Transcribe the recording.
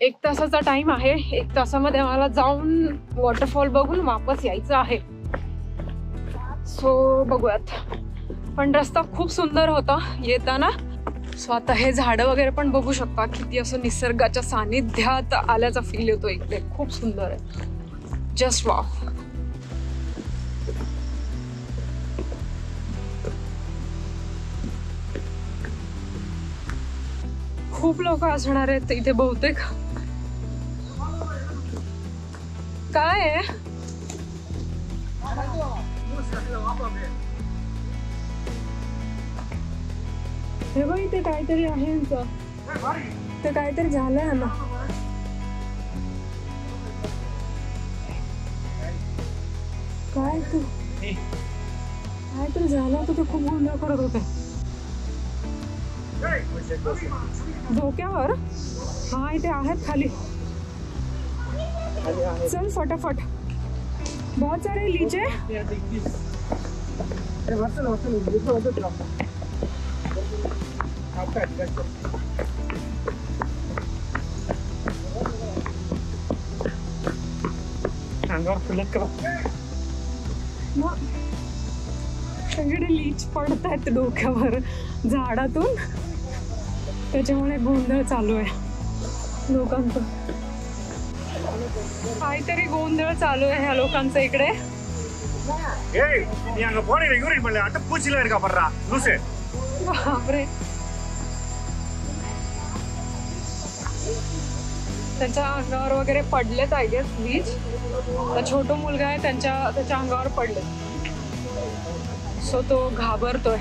1 तासाचा टाइम आहे. 1 तासामध्ये आम्हाला जाऊन वॉटरफॉल बघून वापस यायचं आहे. सो बघूयात. पण रस्ता खूप सुंदर होता येताना. सो आता हे झाडं वगैरे पण बघू शकता. किती असं निसर्गाच्या सानिध्यात आल्याचा फील येतो इकडे. खूप सुंदर आहे. Just wow. खूप लोक असणार आहेत इथे बहुतेक. काय आहे? हे बघ इथे काहीतरी आहे यांचं. ते काहीतरी झालंय ना. काहीतरी झालं होतं. ते खूप गोंधळ करत होते. धोक्यावर. हा इथे आहेत खाली. चल फटाफट. बहुत सारे लीचे. सगळे लीच पडत आहेत डोक्यावर झाडातून. त्याच्यामुळे गोंधळ चालू आहे लोकांचं. काहीतरी गोंधळ चालू आहे ह्या लोकांचं इकडे. बापरे. त्यांच्या अंगावर वगैरे पडलेत आय गेस लीच. छोटा मुलगा आहे त्याच्या अंगावर पडले. सो तो घाबरतोय.